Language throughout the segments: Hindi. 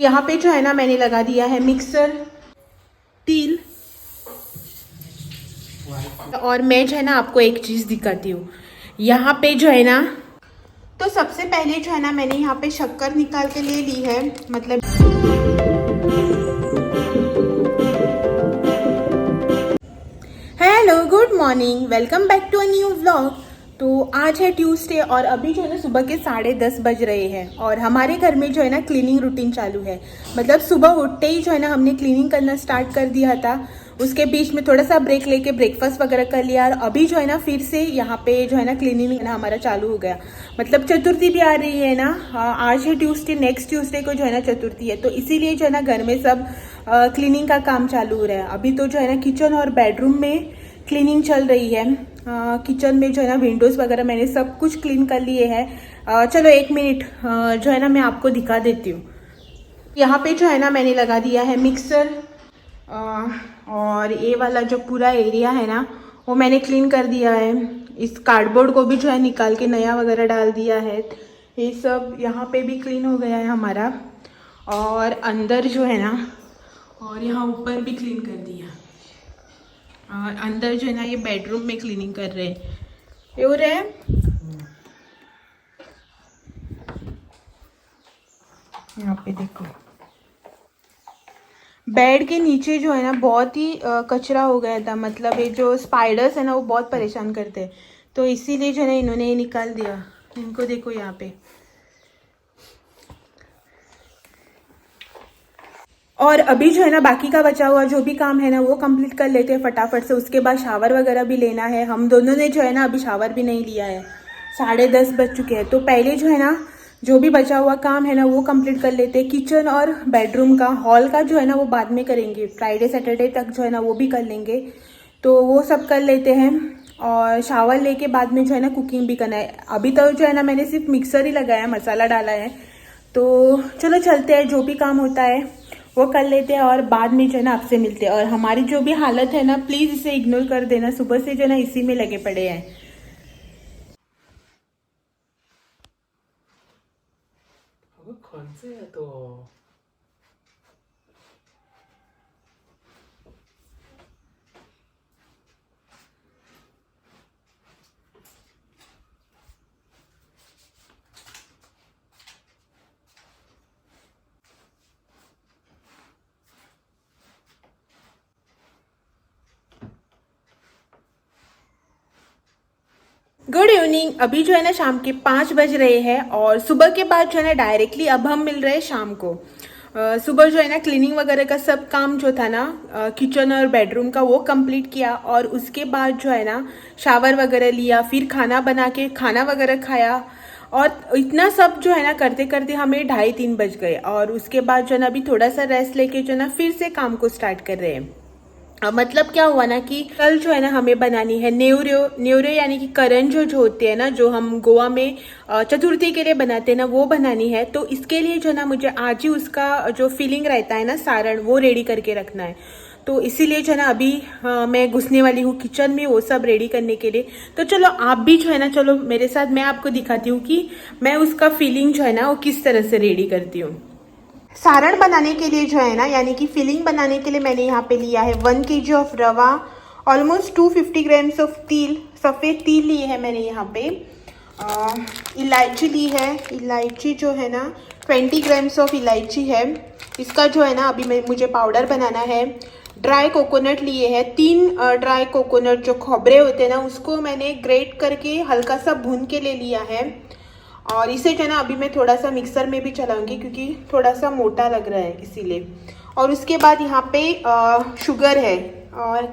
यहाँ पे जो है ना मैंने लगा दिया है मिक्सर तिल। और मैं जो है ना आपको एक चीज़ दिखाती हूँ। यहाँ पे जो है ना, तो सबसे पहले जो है ना मैंने यहाँ पे शक्कर निकाल के ले ली है। मतलब hello good morning, welcome back to a new vlog. तो आज है ट्यूसडे और अभी जो है ना सुबह के 10:30 बज रहे हैं और हमारे घर में जो है ना क्लीनिंग रूटीन चालू है। मतलब सुबह उठते ही जो है ना हमने क्लीनिंग करना स्टार्ट कर दिया था। उसके बीच में थोड़ा सा ब्रेक लेके ब्रेकफास्ट वगैरह कर लिया और अभी जो है ना फिर से यहाँ पे जो है ना क्लीनिंग ना हमारा चालू हो गया। मतलब चतुर्थी भी आ रही है ना, आज है ट्यूसडे, नेक्स्ट ट्यूसडे को जो है ना चतुर्थी है, तो इसीलिए जो है ना घर में सब क्लीनिंग का काम चालू हो रहा है। अभी तो जो है ना किचन और बेडरूम में क्लीनिंग चल रही है। किचन में जो है ना विंडोज़ वगैरह मैंने सब कुछ क्लीन कर लिए हैं। चलो एक मिनट जो है ना मैं आपको दिखा देती हूँ। यहाँ पे जो है ना मैंने लगा दिया है मिक्सर और ये वाला जो पूरा एरिया है ना वो मैंने क्लीन कर दिया है। इस कार्डबोर्ड को भी जो है निकाल के नया वगैरह डाल दिया है। ये सब यहाँ पे भी क्लीन हो गया है हमारा। और अंदर जो है ना, और यहाँ ऊपर भी क्लीन कर दिया। और अंदर जो है ना ये बेडरूम में क्लीनिंग कर रहे हैं। ये हो रहा है। यहाँ पे देखो बेड के नीचे जो है ना बहुत ही कचरा हो गया था। मतलब ये जो स्पाइडर्स है ना वो बहुत परेशान करते हैं, तो इसीलिए जो है ना इन्होंने ये निकाल दिया। इनको देखो यहाँ पे। और अभी जो है ना बाकी का बचा हुआ जो भी काम है ना वो कंप्लीट कर लेते हैं फटाफट से। उसके बाद शावर वगैरह भी लेना है। हम दोनों ने जो है ना अभी शावर भी नहीं लिया है। 10:30 बज चुके हैं, तो पहले जो है ना जो भी बचा हुआ काम है ना वो कंप्लीट कर लेते हैं। किचन और बेडरूम का, हॉल का जो है ना वो बाद में करेंगे। फ्राइडे सैटरडे तक जो है ना वो भी कर लेंगे, तो वो सब कर लेते हैं। और शावर लेके बाद में जो है ना कुकिंग भी करना है। अभी तो जो है ना मैंने सिर्फ मिक्सर ही लगाया, मसाला डाला है। तो चलो चलते हैं, जो भी काम होता है वो कर लेते हैं और बाद में जो है ना आपसे मिलते हैं। और हमारी जो भी हालत है ना प्लीज़ इसे इग्नोर कर देना, सुबह से जो है ना इसी में लगे पड़े हैं। कौन से है तो गुड इवनिंग। अभी जो है ना शाम के 5 बज रहे हैं और सुबह के बाद जो है ना डायरेक्टली अब हम मिल रहे हैं शाम को। सुबह जो है ना क्लीनिंग वगैरह का सब काम जो था ना किचन और बेडरूम का वो कंप्लीट किया। और उसके बाद जो है ना शावर वगैरह लिया, फिर खाना बना के खाना वगैरह खाया। और इतना सब जो है ना करते करते हमें 2:30-3 बज गए। और उसके बाद जो है ना अभी थोड़ा सा रेस्ट लेके जो है ना फिर से काम को स्टार्ट कर रहे हैं। मतलब क्या हुआ ना कि कल जो है ना हमें बनानी है न्यूरो न्यूरो यानी कि करण जो होते हैं ना, जो हम गोवा में चतुर्थी के लिए बनाते हैं ना, वो बनानी है। तो इसके लिए जो है ना मुझे आज ही उसका जो फीलिंग रहता है ना सारण, वो रेडी करके रखना है। तो इसीलिए जो है ना अभी मैं घुसने वाली हूँ किचन में वो सब रेडी करने के लिए। तो चलो आप भी जो है ना चलो मेरे साथ, मैं आपको दिखाती हूँ कि मैं उसका फीलिंग जो है ना वो किस तरह से रेडी करती हूँ। सारण बनाने के लिए जो है ना, यानी कि फिलिंग बनाने के लिए मैंने यहाँ पे लिया है 1 kg ऑफ रवा, ऑलमोस्ट 250 ग्राम्स ऑफ तिल, सफ़ेद तिल लिए है मैंने यहाँ पे। इलायची ली है, इलायची जो है ना 20 ग्राम्स ऑफ इलायची है। इसका जो है ना अभी मुझे पाउडर बनाना है। ड्राई कोकोनट लिए हैं, 3 ड्राई कोकोनट जो खोबरे होते हैं ना उसको मैंने ग्रेट करके हल्का सा भून के ले लिया है। और इसे जो है ना अभी मैं थोड़ा सा मिक्सर में भी चलाऊंगी क्योंकि थोड़ा सा मोटा लग रहा है इसीलिए। और उसके बाद यहाँ पे शुगर है, और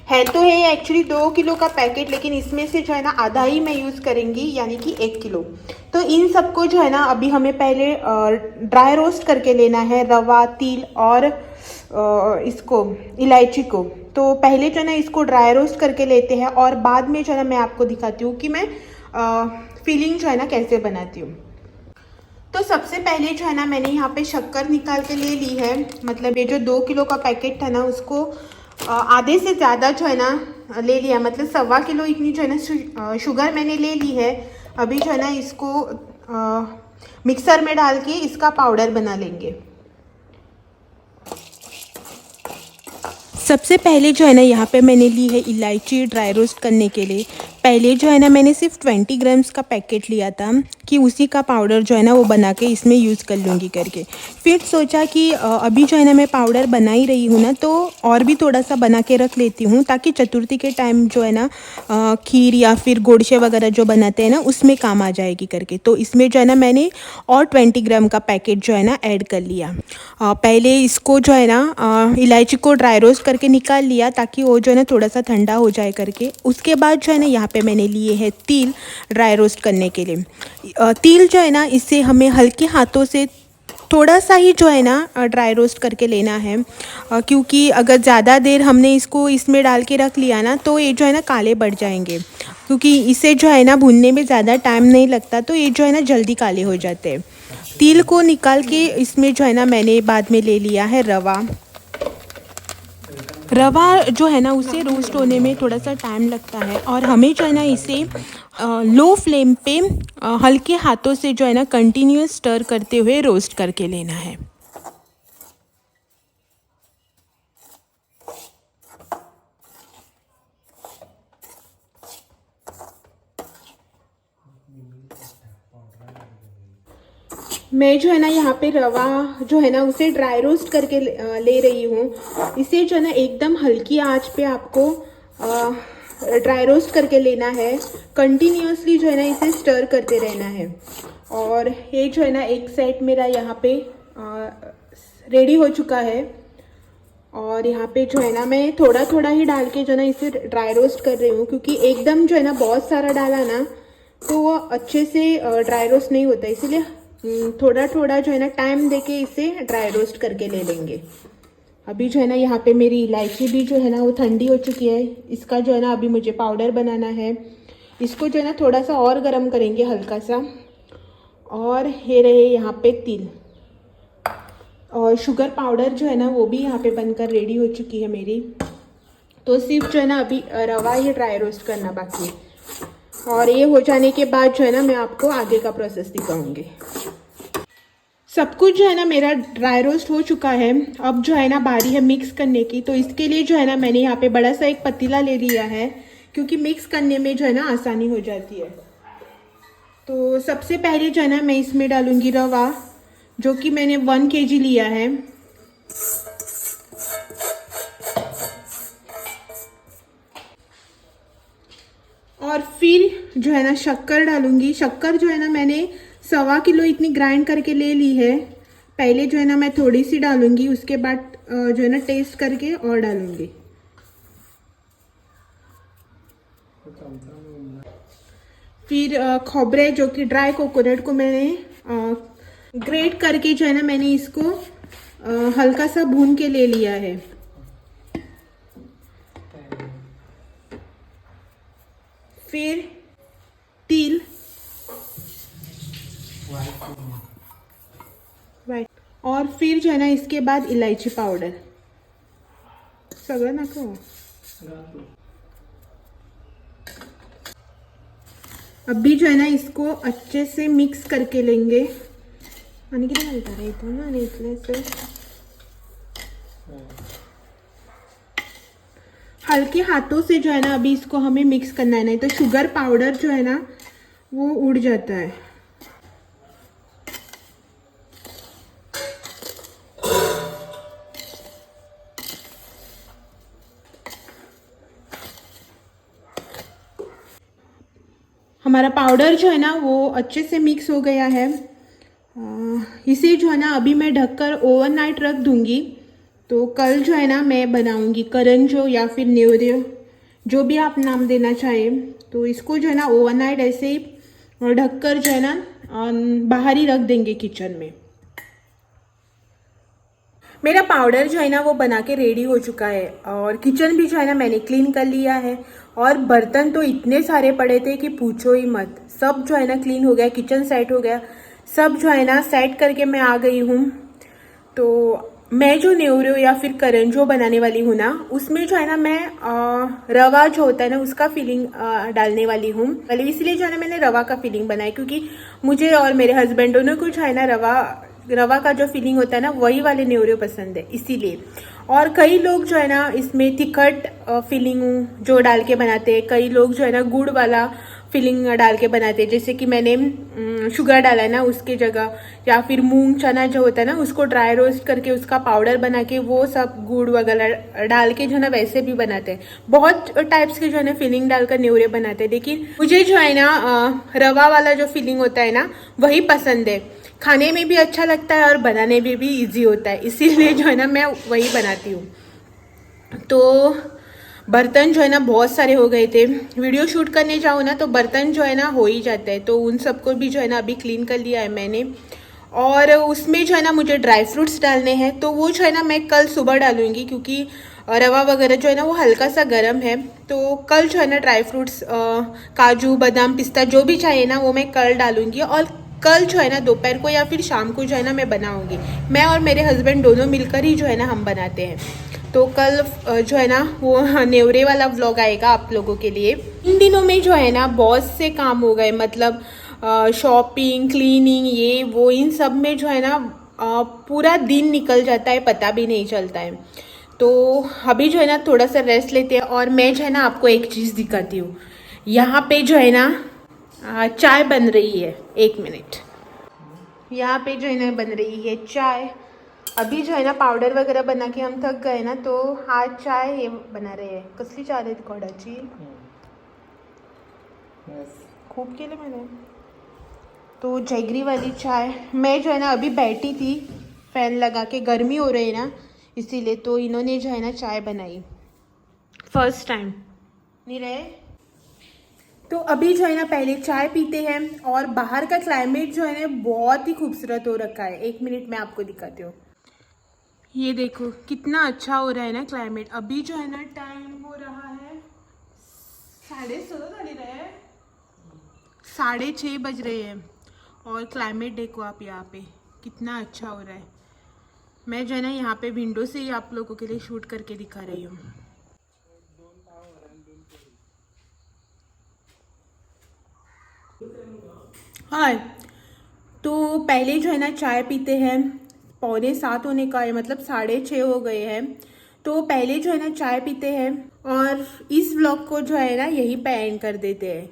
है तो है एक्चुअली 2 किलो का पैकेट, लेकिन इसमें से जो है ना आधा ही मैं यूज़ करेंगी, यानी कि 1 किलो। तो इन सबको जो है ना अभी हमें पहले ड्राई रोस्ट करके लेना है, रवा, तिल और इसको इलायची को। तो पहले जो है ना इसको ड्राई रोस्ट करके लेते हैं और बाद में जो है ना मैं आपको दिखाती हूँ कि मैं फीलिंग जो है ना कैसे बनाती हूँ। तो सबसे पहले जो है ना मैंने यहाँ पे शक्कर निकाल के ले ली है। मतलब ये जो 2 किलो का पैकेट था ना उसको आधे से ज़्यादा जो है ना ले लिया, मतलब 1.25 किलो इतनी जो है ना शुगर मैंने ले ली है। अभी जो है ना इसको मिक्सर में डाल के इसका पाउडर बना लेंगे। सबसे पहले जो है ना यहाँ पे मैंने ली है इलायची ड्राई रोस्ट करने के लिए। पहले जो है ना मैंने सिर्फ 20 ग्राम्स का पैकेट लिया था कि उसी का पाउडर जो है ना वो बना के इसमें यूज़ कर लूँगी करके। फिर सोचा कि अभी जो है ना मैं पाउडर बना ही रही हूँ ना, तो और भी थोड़ा सा बना के रख लेती हूँ ताकि चतुर्थी के टाइम जो है ना खीर या फिर गोडशे वगैरह जो बनाते हैं ना उसमें काम आ जाएगी करके। तो इसमें जो है ना मैंने और 20 ग्राम का पैकेट जो है ना ऐड कर लिया। पहले इसको जो है ना इलायची को ड्राई रोस्ट करके निकाल लिया ताकि वो जो है ना थोड़ा सा ठंडा हो जाए करके। उसके बाद जो है ना यहाँ पे मैंने लिए हैं तिल ड्राई रोस्ट करने के लिए। तिल जो है ना इसे हमें हल्के हाथों से थोड़ा सा ही जो है ना ड्राई रोस्ट करके लेना है, क्योंकि अगर ज़्यादा देर हमने इसको इसमें डाल के रख लिया ना तो ये जो है ना काले पड़ जाएंगे, क्योंकि इसे जो है ना भूनने में ज़्यादा टाइम नहीं लगता, तो ये जो है ना जल्दी काले हो जाते हैं। तिल को निकाल के इसमें जो है ना मैंने बाद में ले लिया है रवा। रवा जो है ना उसे रोस्ट होने में थोड़ा सा टाइम लगता है और हमें जो है ना इसे लो फ्लेम पे हल्के हाथों से जो है ना कंटिन्यूस स्टर करते हुए रोस्ट करके लेना है। मैं जो है ना यहाँ पे रवा जो है ना उसे ड्राई रोस्ट करके ले रही हूँ। इसे जो है ना एकदम हल्की आंच पे आपको ड्राई रोस्ट करके लेना है। कंटिन्यूसली जो है ना इसे स्टर करते रहना है। और ये जो है ना एक सेट मेरा यहाँ पे रेडी हो चुका है। और यहाँ पे जो है ना मैं थोड़ा थोड़ा ही डाल के जो है ना इसे ड्राई रोस्ट कर रही हूँ, क्योंकि एकदम जो है ना बहुत सारा डाला ना तो वो अच्छे से ड्राई रोस्ट नहीं होता, इसीलिए थोड़ा थोड़ा जो है ना टाइम देके इसे ड्राई रोस्ट करके ले लेंगे। अभी जो है ना यहाँ पे मेरी इलायची भी जो है ना वो ठंडी हो चुकी है। इसका जो है ना अभी मुझे पाउडर बनाना है। इसको जो है ना थोड़ा सा और गर्म करेंगे हल्का सा। और ये रहे यहाँ पे तिल और शुगर पाउडर जो है ना वो भी यहाँ पे बनकर रेडी हो चुकी है मेरी। तो सिर्फ जो है ना अभी रवा ही ड्राई रोस्ट करना बाकी है। और ये हो जाने के बाद जो है ना मैं आपको आगे का प्रोसेस दिखाऊंगी। सब कुछ जो है ना मेरा ड्राई रोस्ट हो चुका है। अब जो है ना बारी है मिक्स करने की। तो इसके लिए जो है ना मैंने यहाँ पे बड़ा सा एक पतीला ले लिया है, क्योंकि मिक्स करने में जो है ना आसानी हो जाती है। तो सबसे पहले जो है ना मैं इसमें डालूंगी रवा, जो कि मैंने 1 kg लिया है। और फिर जो है ना शक्कर डालूंगी। शक्कर जो है ना मैंने 1.25 किलो इतनी ग्राइंड करके ले ली है। पहले जो है ना मैं थोड़ी सी डालूंगी, उसके बाद जो है ना टेस्ट करके और डालूंगी। फिर खोबरे जो कि ड्राई कोकोनट को मैंने ग्रेट करके जो है ना मैंने इसको हल्का सा भून के ले लिया है। फिर तिल वाइट, और फिर जो है ना इसके बाद इलायची पाउडर सगळं नको। अभी जो है ना इसको अच्छे से मिक्स करके लेंगे। आणि किती घालता रे इथं ना, आणि इथले से हल्के हाथों से जो है ना अभी इसको हमें मिक्स करना है, नहीं तो शुगर पाउडर जो है ना वो उड़ जाता है। हमारा पाउडर जो है ना वो अच्छे से मिक्स हो गया है। इसे जो है ना अभी मैं ढककर ओवरनाइट रख दूंगी। तो कल जो है ना मैं बनाऊंगी करंजो या फिर न्योरियो, जो भी आप नाम देना चाहें। तो इसको जो है ना ओवरनाइट ऐसे ही ढककर जो है ना बाहर ही रख देंगे किचन में। मेरा पाउडर जो है ना वो बना के रेडी हो चुका है और किचन भी जो है ना मैंने क्लीन कर लिया है। और बर्तन तो इतने सारे पड़े थे कि पूछो ही मत। सब जो है ना क्लीन हो गया, किचन सेट हो गया, सब जो है ना सेट करके मैं आ गई हूँ। तो मैं जो न्योरियो या फिर करंजो बनाने वाली हूँ ना, उसमें जो है ना मैं रवा जो होता है ना उसका फिलिंग डालने वाली हूँ। इसलिए जो है ना मैंने रवा का फिलिंग बनाया, क्योंकि मुझे और मेरे हस्बैंड दोनों को जो है ना रवा रवा का जो फीलिंग होता है ना वही वाले न्यूरे पसंद है इसीलिए। और कई लोग जो है ना इसमें तिखट फीलिंग जो डाल के बनाते हैं, कई लोग जो है ना गुड़ वाला फीलिंग डाल के बनाते हैं, जैसे कि मैंने शुगर डाला है ना उसके जगह, या फिर मूंग चना जो होता है ना उसको ड्राई रोस्ट करके उसका पाउडर बना के वो सब गुड़ वगैरह डाल के जो है ना वैसे भी बनाते हैं। बहुत टाइप्स के जो है ना फीलिंग डालकर न्यूरे बनाते हैं, लेकिन मुझे जो है ना रवा वाला जो फीलिंग होता है ना वही पसंद है। खाने में भी अच्छा लगता है और बनाने में भी इजी होता है, इसीलिए जो है ना मैं वही बनाती हूँ। तो बर्तन जो है ना बहुत सारे हो गए थे, वीडियो शूट करने जाओ ना तो बर्तन जो है ना हो ही जाता है, तो उन सबको भी जो है ना अभी क्लीन कर लिया है मैंने। और उसमें जो है ना मुझे ड्राई फ्रूट्स डालने हैं, तो वो जो है ना मैं कल सुबह डालूंगी, क्योंकि रवा वगैरह जो है ना वो हल्का सा गर्म है। तो कल जो है ना ड्राई फ्रूट्स काजू बादाम पिस्ता जो भी चाहिए ना वो मैं कल डालूंगी, और कल जो है ना दोपहर को या फिर शाम को जो है ना मैं बनाऊंगी। मैं और मेरे हस्बैंड दोनों मिलकर ही जो है ना हम बनाते हैं। तो कल जो है ना वो नेवरे वाला व्लॉग आएगा आप लोगों के लिए। इन दिनों में जो है ना बहुत से काम हो गए, मतलब शॉपिंग क्लीनिंग ये वो इन सब में जो है ना पूरा दिन निकल जाता है, पता भी नहीं चलता है। तो अभी जो है ना थोड़ा सा रेस्ट लेते हैं, और मैं जो है ना आपको एक चीज़ दिखाती हूँ। यहाँ पे जो है ना चाय बन रही है, 1 मिनट। यहाँ पे जो है ना बन रही है चाय। अभी जो है ना पावडर वगैरह बना के हम थक गए ना, तो आज चाय हे बना रहे हैं। कसली चाय आहे कोडाची? खूब केले मैंने। तो जैगरी वाली चाय। मैं जो है ना अभी बैठी थी फैन लगा के, गर्मी हो रही है ना इसीलिए, तो इन्होंने जो है ना चाय बनाई फर्स्ट टाइम। नहीं रहे तो अभी जो है ना पहले चाय पीते हैं। और बाहर का क्लाइमेट जो है ना बहुत ही खूबसूरत हो रखा है। 1 मिनट में आपको दिखाती हूँ। ये देखो कितना अच्छा हो रहा है ना क्लाइमेट। अभी जो है ना टाइम हो रहा है 6:30 बज रहे हैं, और क्लाइमेट देखो आप यहाँ पे कितना अच्छा हो रहा है। मैं जो है ना यहाँ पे विंडो से ही आप लोगों के लिए शूट करके दिखा रही हूँ। हाँ, तो पहले जो है ना चाय पीते हैं। 6:45 होने का है, मतलब 6:30 हो गए हैं। तो पहले जो है ना चाय पीते हैं, और इस व्लॉग को जो है ना यहीं पे एंड कर देते हैं,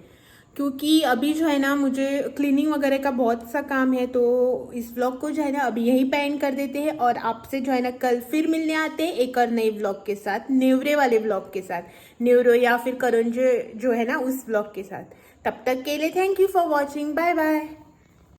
क्योंकि अभी जो है ना मुझे क्लीनिंग वगैरह का बहुत सा काम है। तो इस व्लॉग को जो है ना अभी यहीं पे एंड कर देते हैं, और आपसे जो है ना कल फिर मिलने आते हैं एक और नए व्लॉग के साथ, नेवरे वाले व्लॉग के साथ, नेवरो या फिर करंजे जो है ना उस व्लॉग के साथ। तब तक के लिए thank you for watching, bye bye.